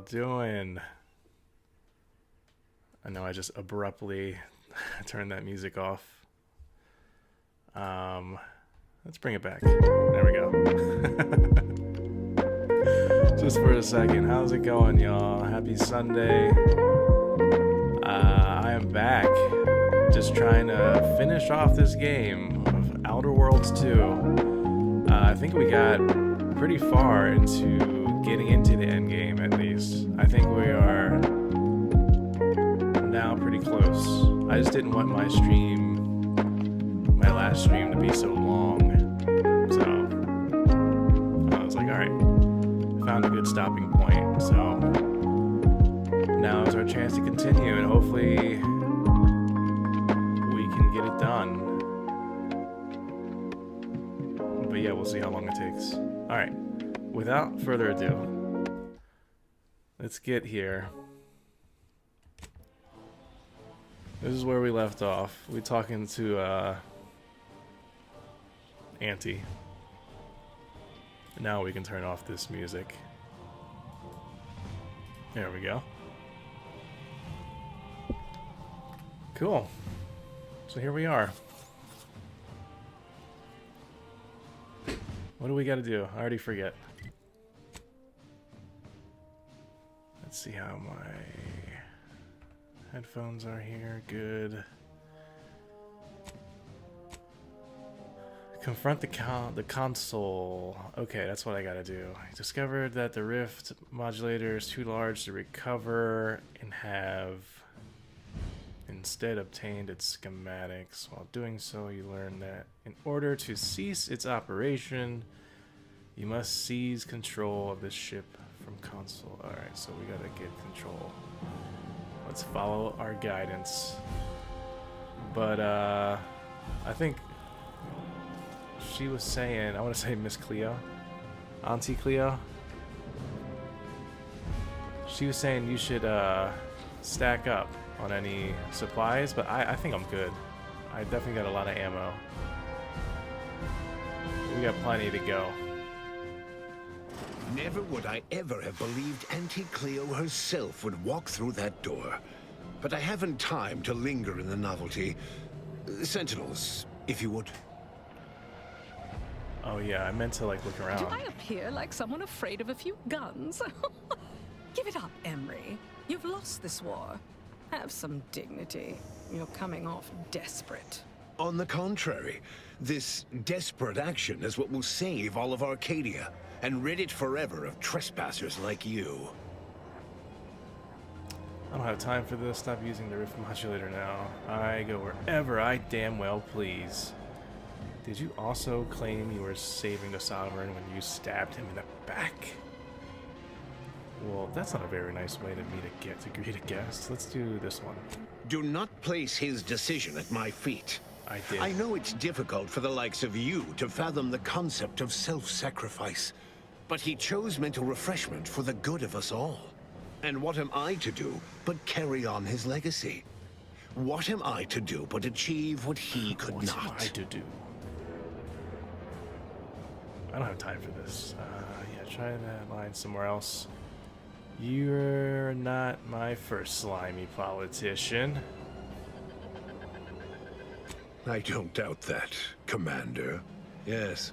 doing? I know I just abruptly turned that music off. Let's bring it back. There we go. Just for a second. How's it going, y'all? Happy Sunday. I am back. Just trying to finish off this game of Outer Worlds 2. I think we got pretty far into getting into the end game, at least. I think we are now pretty close. I just didn't want my last stream to be so long. So I was like, alright, found a good stopping point. So now is our chance to continue, and hopefully we can get it done. But yeah, we'll see how long it takes. Alright, without further ado, let's get here. This is where we left off. We're talking to Auntie. Now we can turn off this music. There we go. Cool. So here we are. What do we got to do? I already forget. Let's see how my headphones are here. Good. Confront the console. Okay, that's what I gotta do. I discovered that the Rift modulator is too large to recover and have instead obtained its schematics. While doing so, you learn that in order to cease its operation, you must seize control of the ship from console. Alright, so we gotta get control. Let's follow our guidance. But, I think she was saying, I want to say Miss Cleo, Auntie Cleo. She was saying you should stack up on any supplies, but I think I'm good. I definitely got a lot of ammo. We got plenty to go. Never would I ever have believed Auntie Cleo herself would walk through that door. But I haven't time to linger in the novelty. Sentinels, if you would. Oh yeah, I meant to like look around. Do I appear like someone afraid of a few guns? Give it up, Emery. You've lost this war. Have some dignity. You're coming off desperate. On the contrary, this desperate action is what will save all of Arcadia and rid it forever of trespassers like you. I don't have time for this. Stop using the rift modulator now. I go wherever I damn well please. Did you also claim you were saving the Sovereign when you stabbed him in the back? Well, that's not a very nice way to greet a guest. Let's do this one. Do not place his decision at my feet. I did. I know it's difficult for the likes of you to fathom the concept of self-sacrifice, but he chose mental refreshment for the good of us all. And what am I to do but carry on his legacy? What am I to do but achieve what he could not? What am I to do? I don't have time for this. Yeah, try that line somewhere else. You're not my first slimy politician. I don't doubt that, Commander. Yes,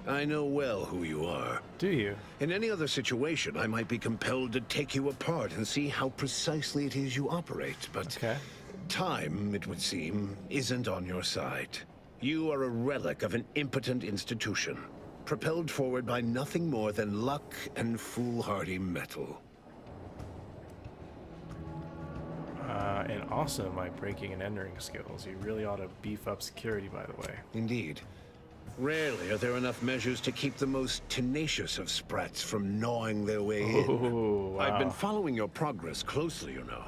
I know well who you are. Do you? In any other situation, I might be compelled to take you apart and see how precisely it is you operate, but okay. Time, it would seem, isn't on your side. You are a relic of an impotent institution, propelled forward by nothing more than luck and foolhardy metal. And also my breaking and entering skills. You really ought to beef up security, by the way. Indeed. Rarely are there enough measures to keep the most tenacious of sprats from gnawing their way in. Wow. I've been following your progress closely, you know,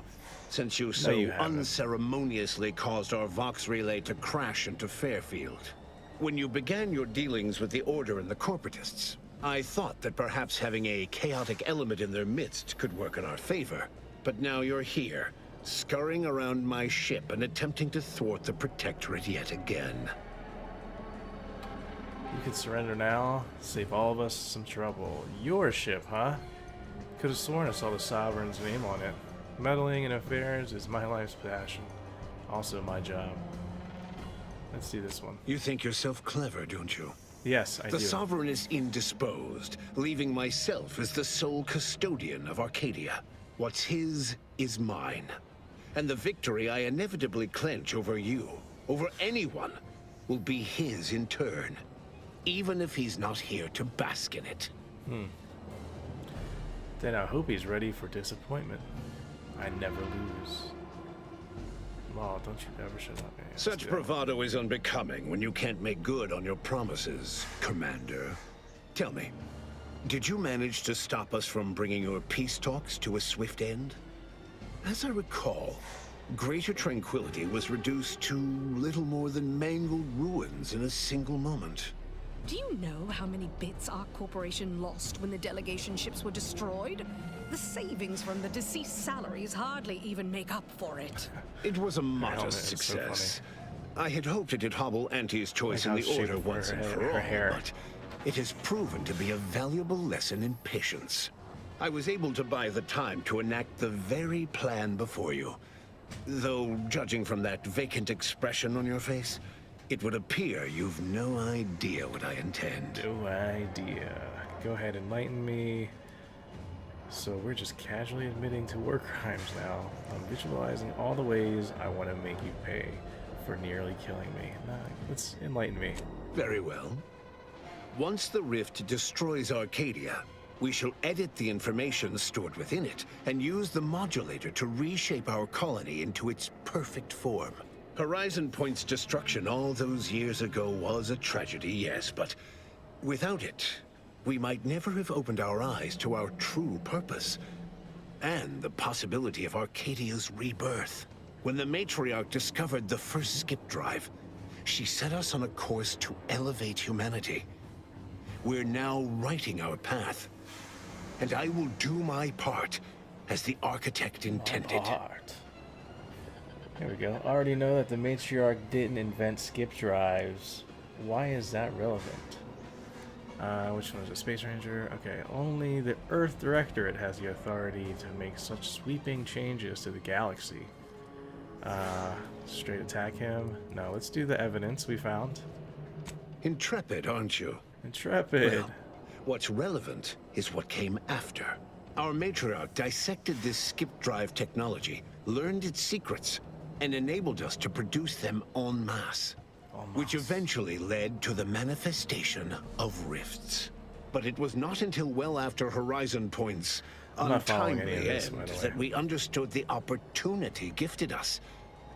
since you so unceremoniously caused our Vox relay to crash into Fairfield. When you began your dealings with the Order and the Corporatists, I thought that perhaps having a chaotic element in their midst could work in our favor. But now you're here, scurrying around my ship and attempting to thwart the Protectorate yet again. You could surrender now, save all of us some trouble. Your ship, huh? Could have sworn I saw the Sovereign's name on it. Meddling in affairs is my life's passion. Also my job. Let's see this one. You think yourself clever, don't you? Yes, I do. The Sovereign is indisposed, leaving myself as the sole custodian of Arcadia. What's his is mine. And the victory I inevitably clench over you, over anyone, will be his in turn. Even if he's not here to bask in it. Then I hope he's ready for disappointment. I never lose. Law, don't you ever shut up, man. Such bravado is unbecoming when you can't make good on your promises, Commander. Tell me, did you manage to stop us from bringing your peace talks to a swift end? As I recall, Greater Tranquility was reduced to little more than mangled ruins in a single moment. Do you know how many bits our corporation lost when the delegation ships were destroyed? The savings from the deceased salaries hardly even make up for it. It was a modest success. I had hoped it'd hobble Auntie's choice in the Order once and for all, but it has proven to be a valuable lesson in patience. I was able to buy the time to enact the very plan before you. Though, judging from that vacant expression on your face, it would appear you've no idea what I intend. No idea. Go ahead, enlighten me. So we're just casually admitting to war crimes now. I'm visualizing all the ways I want to make you pay for nearly killing me. Nah, let's enlighten me. Very well. Once the rift destroys Arcadia, we shall edit the information stored within it and use the modulator to reshape our colony into its perfect form. Horizon Point's destruction all those years ago was a tragedy, yes, but without it, we might never have opened our eyes to our true purpose and the possibility of Arcadia's rebirth. When the matriarch discovered the first skip drive, she set us on a course to elevate humanity. We're now writing our path, and I will do my part as the architect intended. There we go. I already know that the matriarch didn't invent skip drives. Why is that relevant? Which one is a Space Ranger? Okay, only the Earth Directorate has the authority to make such sweeping changes to the galaxy. Straight attack him. No, let's do the evidence we found. Intrepid, aren't you? Intrepid. Well, what's relevant is what came after. Our matriarch dissected this skip drive technology, learned its secrets, and enabled us to produce them en masse. Which eventually led to the manifestation of rifts. But it was not until well after Horizon Point's untimely end that we understood the opportunity gifted us.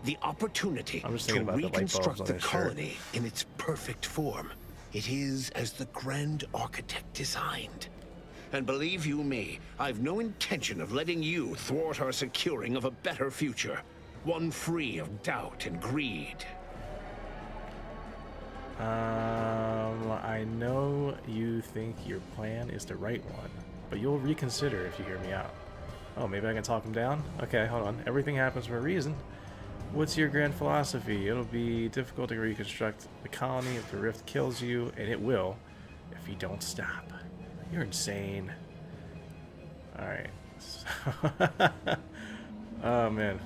The opportunity to reconstruct the colony in its perfect form. It is as the Grand Architect designed. And believe you me, I've no intention of letting you thwart our securing of a better future. One free of doubt and greed. I know you think your plan is the right one, but you'll reconsider if you hear me out. Oh, maybe I can talk him down? Okay, hold on. Everything happens for a reason. What's your grand philosophy? It'll be difficult to reconstruct the colony if the rift kills you, and it will, if you don't stop. You're insane. Alright. Oh, man.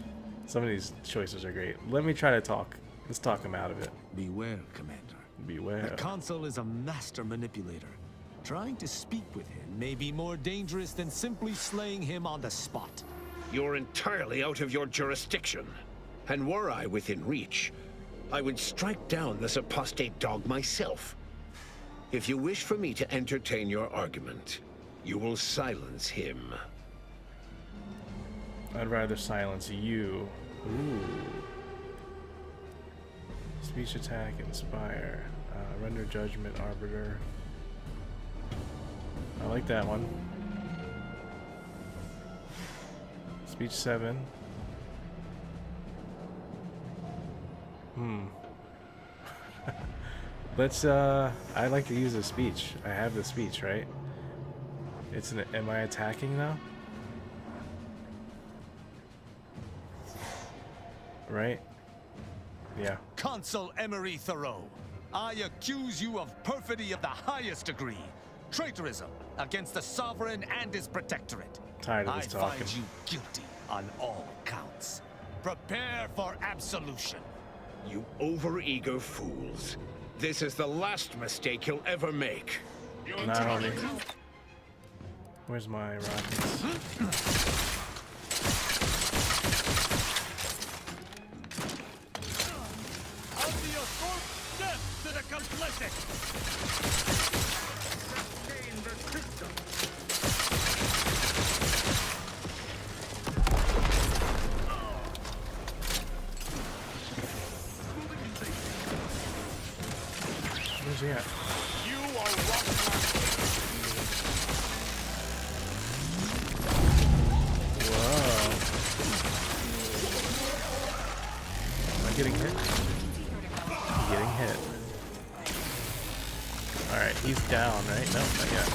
Some of these choices are great. Let me try to talk. Let's talk him out of it. Beware, Commander. Beware. The Consul is a master manipulator. Trying to speak with him may be more dangerous than simply slaying him on the spot. You're entirely out of your jurisdiction. And were I within reach, I would strike down this apostate dog myself. If you wish for me to entertain your argument, you will silence him. I'd rather silence you. Ooh. Speech attack, inspire, render judgment, arbiter. I like that one. Speech 7. Let's, I like to use a speech. I have the speech, right? It's an, am I attacking now? Right? Yeah. Consul Emery Thoreau, I accuse you of perfidy of the highest degree. Traitorism against the Sovereign and his protectorate. tired of I this talking. find you guilty on all counts. Prepare for absolution. You overeager fools. This is the last mistake you'll ever make. Not only. Where's my rockets? I'll be your fourth death to the complicit. Where's he at? You are rotten. Whoa. Am I getting hit? I'm getting hit. Alright, he's down, right? No, not yet.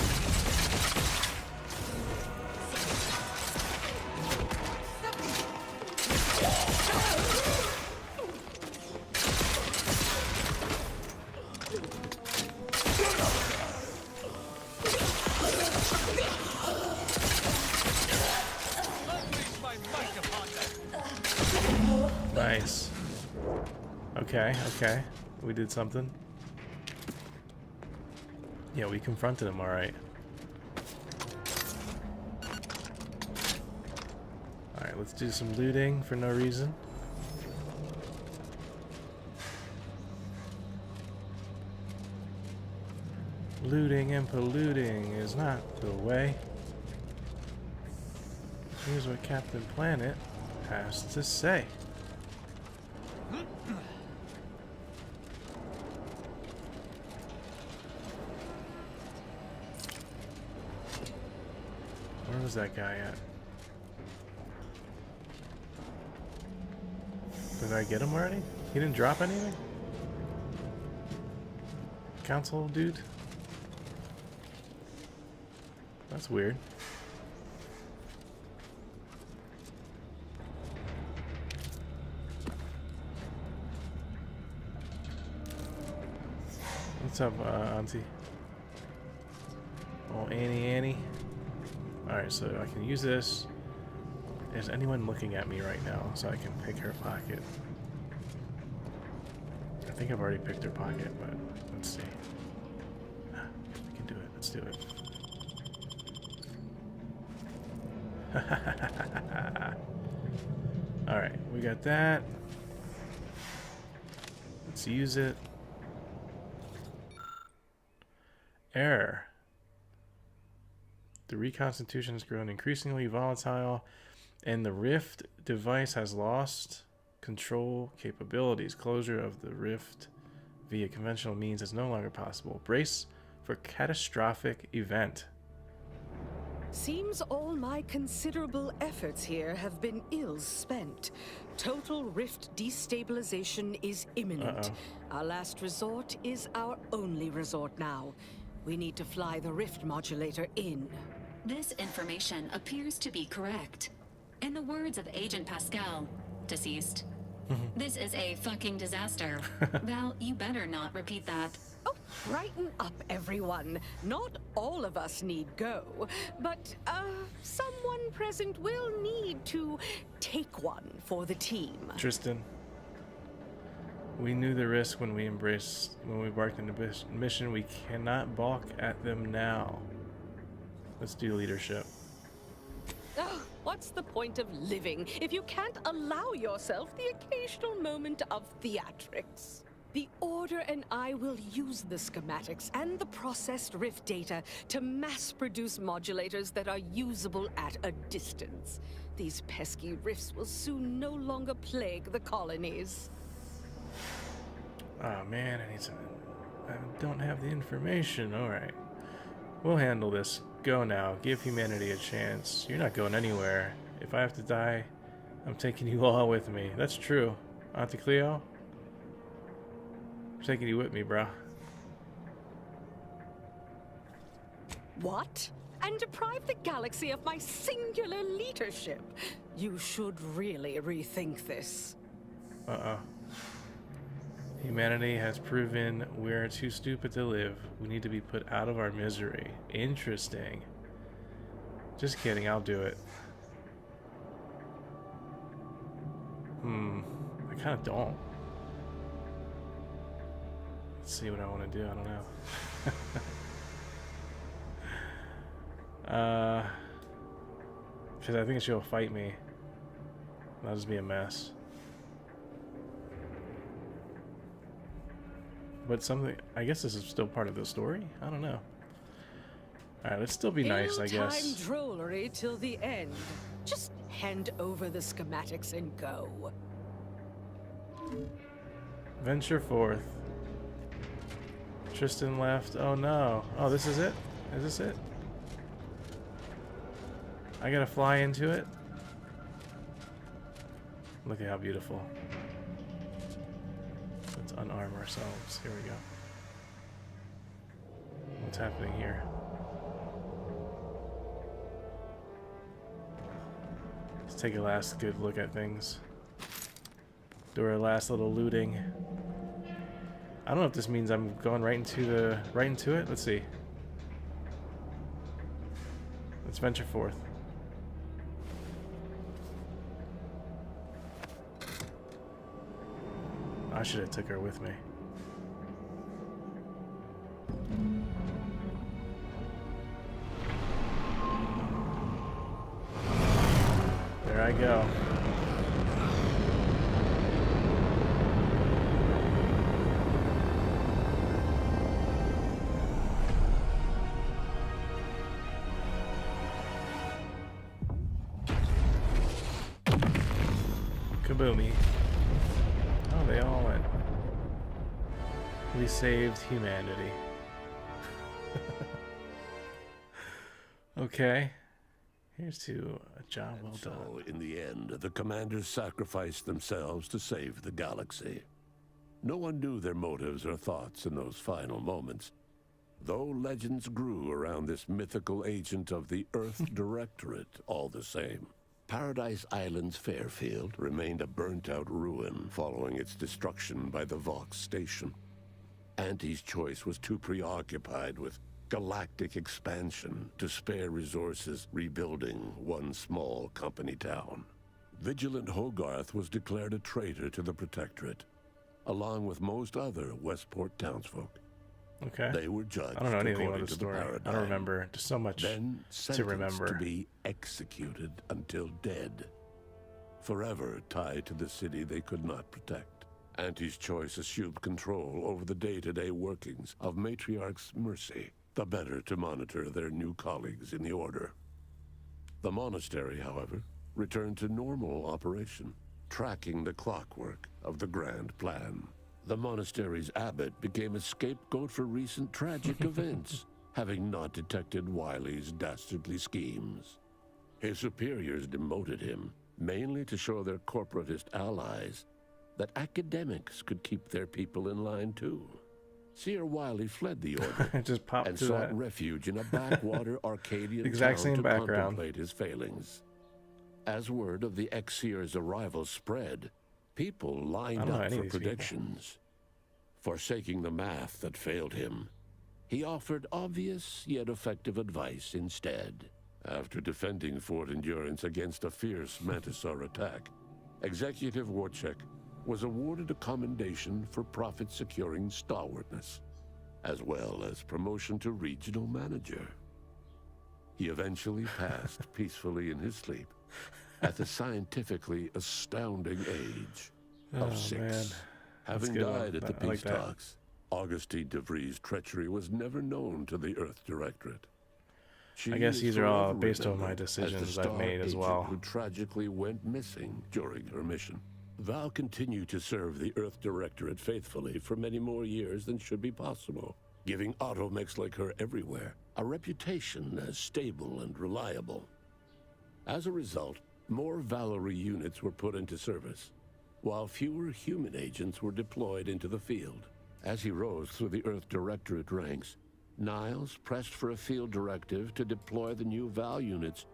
Nice. Okay, okay. We did something. Yeah, we confronted him, alright. Alright, let's do some looting for no reason. Looting and polluting is not the way. Here's what Captain Planet has to say. Where was that guy at? Did I get him already? He didn't drop anything? Council dude? That's weird. What's up, Auntie? Oh, Annie. Alright, so I can use this. Is anyone looking at me right now so I can pick her pocket? I think I've already picked her pocket, but let's see. We can do it. Let's do it. Alright, we got that. Let's use it. Error. The reconstitution has grown increasingly volatile, and the Rift device has lost control capabilities. Closure of the Rift via conventional means is no longer possible. Brace for catastrophic event. Seems all my considerable efforts here have been ill spent. Total Rift destabilization is imminent. Our last resort is our only resort now. We need to fly the Rift modulator in. This information appears to be correct. In the words of Agent Pascal, deceased, this is a fucking disaster. Val, you better not repeat that. Oh, brighten up, everyone. Not all of us need go, but someone present will need to take one for the team. Tristan, we knew the risk when we embarked on the mission. We cannot balk at them now. Let's do leadership. Oh, what's the point of living if you can't allow yourself the occasional moment of theatrics? The Order and I will use the schematics and the processed Rift data to mass-produce modulators that are usable at a distance. These pesky Rifts will soon no longer plague the colonies. Oh man, I don't have the information. Alright. We'll handle this. Go now. Give humanity a chance. You're not going anywhere. If I have to die, I'm taking you all with me. That's true. Auntie Cleo? I'm taking you with me, bro. What? And deprive the galaxy of my singular leadership? You should really rethink this. Humanity has proven we're too stupid to live. We need to be put out of our misery. Interesting. Just kidding, I'll do it. I kind of don't. Let's see what I want to do. I don't know. Because I think she'll fight me. That'll just be a mess. But something, I guess this is still part of the story? I don't know. Alright, let's still be nice, I guess. Ill-timed drollery till the end. Just hand over the schematics and go. Venture forth. Tristan left. Oh no. Oh, this is it? Is this it? I gotta fly into it? Look at how beautiful. Let's unarm ourselves. Here we go. What's happening here? Let's take a last good look at things. Do our last little looting. I don't know if this means I'm going right into it. Let's see. Let's venture forth. I should have took her with me. There I go. Kaboomy. Oh, they all went. We saved humanity. Okay. Here's to a job well done. So, in the end, the commanders sacrificed themselves to save the galaxy. No one knew their motives or thoughts in those final moments, though legends grew around this mythical agent of the Earth Directorate all the same. Paradise Island's Fairfield remained a burnt-out ruin following its destruction by the Vox station. Auntie's Choice was too preoccupied with galactic expansion to spare resources rebuilding one small company town. Vigilant Hogarth was declared a traitor to the Protectorate, along with most other Westport townsfolk. Okay. They were judged I don't know anything about according the to the story. I paradigm, don't remember. Just so much then to sentenced remember. to be executed until dead, forever tied to the city they could not protect. Auntie's Choice assumed control over the day-to-day workings of Matriarch's Mercy, the better to monitor their new colleagues in the Order. The monastery, however, returned to normal operation, tracking the clockwork of the grand plan. The monastery's abbot became a scapegoat for recent tragic events, having not detected Wiley's dastardly schemes. His superiors demoted him, mainly to show their corporatist allies that academics could keep their people in line too. Seer Wiley fled the Order Just popped and to sought that. refuge in a backwater Arcadian Exact town same to background. contemplate his failings. As word of the ex-seer's arrival spread, people lined know up any for of these people. predictions. Forsaking the math that failed him, he offered obvious yet effective advice instead. After defending Fort Endurance against a fierce Mantisaur attack, Executive Warchek was awarded a commendation for profit-securing stalwartness, as well as promotion to regional manager. He eventually passed peacefully in his sleep at the scientifically astounding age of 6. Man. Having good one. died at the I like peace that. talks, Augustine DeVries' treachery was never known to the Earth Directorate. She I guess is these are all forever based on my remembered as the decisions I've star made as agent well. who tragically went missing during her mission. Val continued to serve the Earth Directorate faithfully for many more years than should be possible, giving automechs like her everywhere a reputation as stable and reliable. As a result, more Valerie units were put into service, while fewer human agents were deployed into the field. As he rose through the Earth Directorate ranks, Niles pressed for a field directive to deploy the new Val units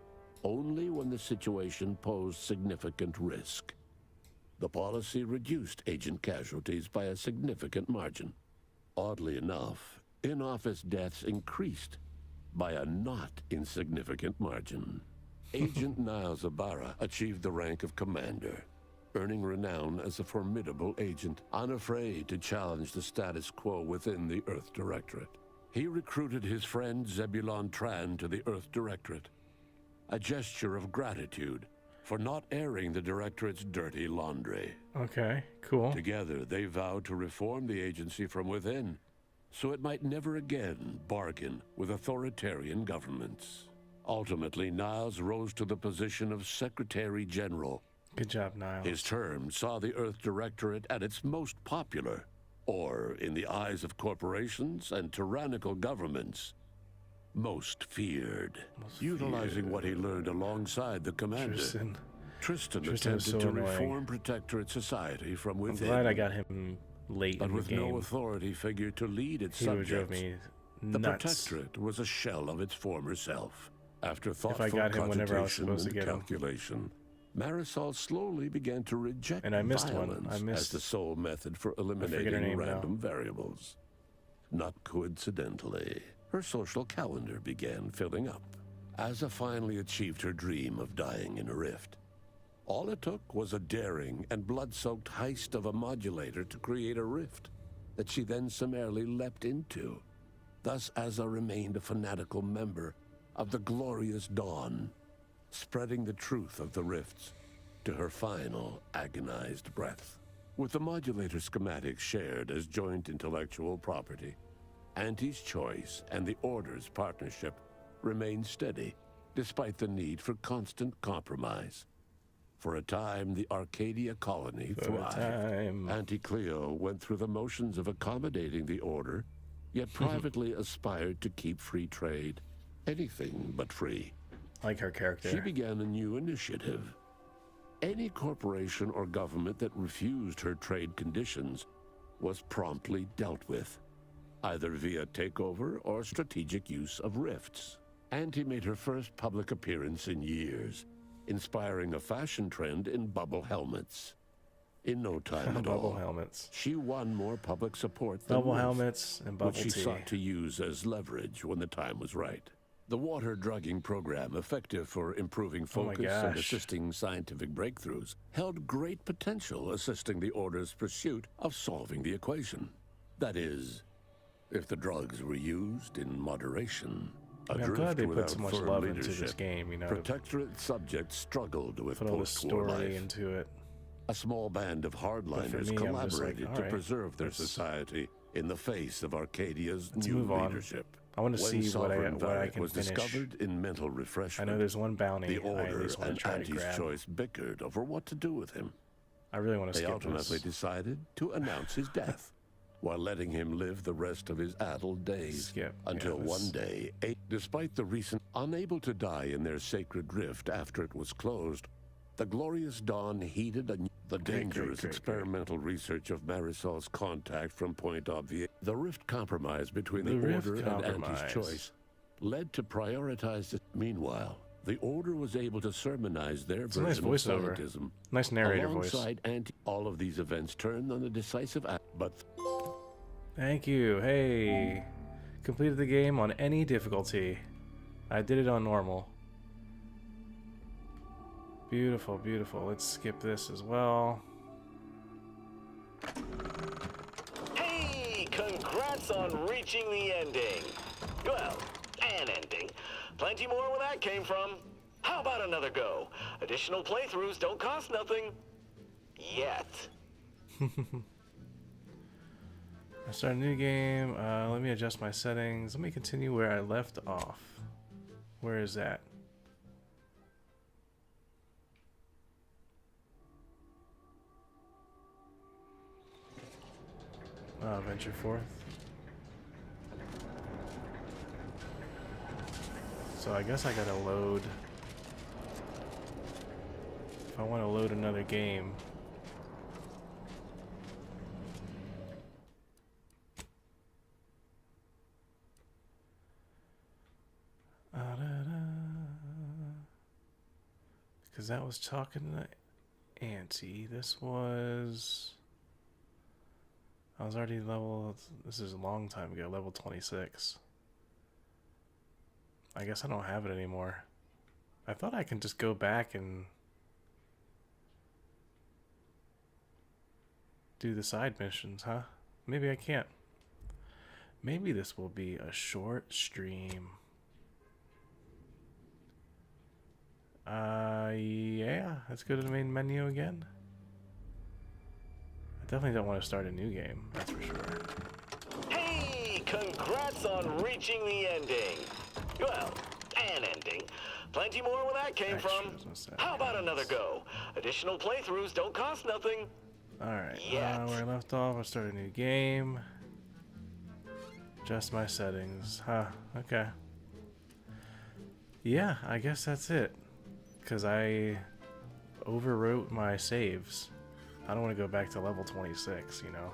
only when the situation posed significant risk. The policy reduced agent casualties by a significant margin. Oddly enough, in-office deaths increased, by a not insignificant margin. Agent Niles Ibarra achieved the rank of commander, earning renown as a formidable agent, unafraid to challenge the status quo within the Earth Directorate. He recruited his friend Zebulon Tran to the Earth Directorate, a gesture of gratitude for not airing the Directorate's dirty laundry. Okay, cool. Together, they vowed to reform the agency from within, so it might never again bargain with authoritarian governments. Ultimately, Niles rose to the position of Secretary General. Good job, Niles. His term saw the Earth Directorate at its most popular, or, in the eyes of corporations and tyrannical governments, most feared. Utilizing what he learned alongside the commander, Tristan attempted so to annoying. reform Protectorate society from I'm within. glad I got him late But in the with game. no authority figure to lead its He would drove subjects, me the nuts. Protectorate was a shell of its former self. After thoughtful got him whenever I was cogitation supposed to and get him. calculation, Marisol slowly began to reject And I missed one. violence I missed- as the sole method for forget her eliminating name now. random variables. Not coincidentally, her social calendar began filling up. Asa finally achieved her dream of dying in a rift. All it took was a daring and blood-soaked heist of a modulator to create a rift that she then summarily leapt into. Thus, Asa remained a fanatical member of the Glorious Dawn, spreading the truth of the rifts to her final agonized breath. With the modulator schematics shared as joint intellectual property, Auntie's choice and the Order's partnership remained steady, despite the need for constant compromise. For a time, the Arcadia colony thrived. Auntie Cleo went through the motions of accommodating the Order, yet privately aspired to keep free trade. Anything but free. Like her character. She began a new initiative. Any corporation or government that refused her trade conditions was promptly dealt with, either via takeover or strategic use of rifts. Auntie made her first public appearance in years, inspiring a fashion trend in bubble helmets. In no time at Bubble all, helmets. she won more public support than Bubble Ruth, helmets and bubble which she tea. sought to use as leverage when the time was right. The water drugging program, effective for improving Oh my focus and gosh. assisting scientific breakthroughs, held great potential assisting the Order's pursuit of solving the equation. That is, if the drugs were used in moderation. I'm Adrift glad they put without so much firm love into this leadership, game, you know, to Protectorate subjects struggled with put all the post-war story life. into it. A small band of hardliners me, I'm just like, collaborated all to right, preserve their let's- society in the face of Arcadia's Let's new move on. leadership. I want to When see what I Sovereign Varick can was finish. discovered in mental I refreshment, know there's one bounty the I at Order least want and to try to Auntie's grab. choice bickered over what to do with him. I really want to They skip ultimately this. decided to announce his death, while letting him live the rest of his addled days. Skip. Until Yeah, this- one day, despite the recent unable to die in their sacred rift after it was closed, the Glorious Dawn heeded the dangerous great. experimental research of Marisol's contact from Point Obvious. The rift compromise between the, The rift Order and compromise. Auntie's choice led to prioritize it. Meanwhile, the Order was able to sermonize their It's a nice version of voiceover. scientism. Nice narrator voice. Alongside all of these events turned on the decisive act, but Thank you. Hey. Completed the game on any difficulty. I did it on normal. Beautiful, beautiful. Let's skip this as well. Hey, congrats on reaching the ending. Well, an ending. Plenty more where that came from. How about another go? Additional playthroughs don't cost nothing. Yet. I start a new game. Let me adjust my settings. Let me continue where I left off. Where is that? Venture forth. So I guess I gotta load. If I want to load another game. Because that was talking to Auntie. This was... I was already level... This is a long time ago, level 26. I guess I don't have it anymore. I thought I can just go back and do the side missions, huh? Maybe I can't. Maybe this will be a short stream. Yeah, let's go to the main menu again. I definitely don't want to start a new game, that's for sure. Hey, congrats on reaching the ending. Well, an ending. Plenty more where that came from. How about another go? Additional playthroughs don't cost nothing. Alright, Yet. where I left off, I'll start a new game. Adjust my settings. Huh, okay. Yeah, I guess that's it. Because I overwrote my saves. I don't want to go back to level 26, you know.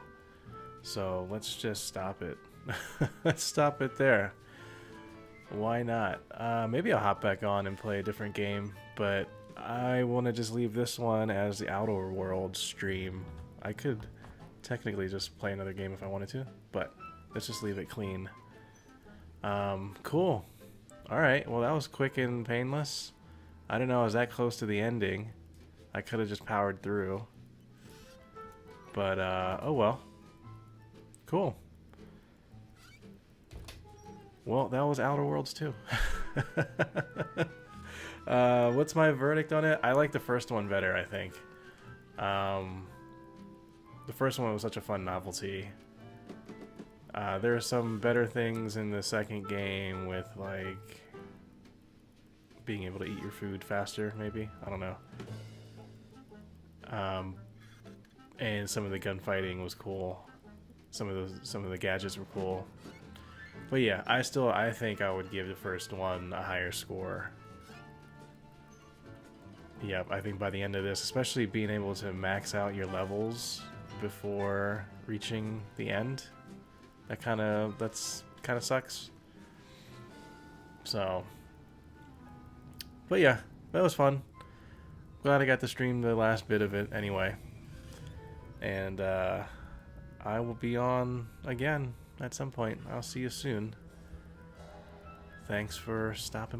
So let's just stop it. Let's stop it there. Why not? Maybe I'll hop back on and play a different game, but I want to just leave this one as the Outer Worlds stream. I could technically just play another game if I wanted to, but let's just leave it clean. Cool. Alright, well that was quick and painless. I don't know, I was that close to the ending. I could have just powered through. But, oh well. Cool. Well, that was Outer Worlds too. What's my verdict on it? I like the first one better, I think. The first one was such a fun novelty. There are some better things in the second game with, like, being able to eat your food faster, maybe? I don't know. And some of the gunfighting was cool. Some of the gadgets were cool. But yeah, I think I would give the first one a higher score. Yep, I think by the end of this, especially being able to max out your levels before reaching the end, that kind of sucks. So, but yeah, that was fun. Glad I got to stream the last bit of it anyway. And I will be on again at some point. I'll see you soon. Thanks for stopping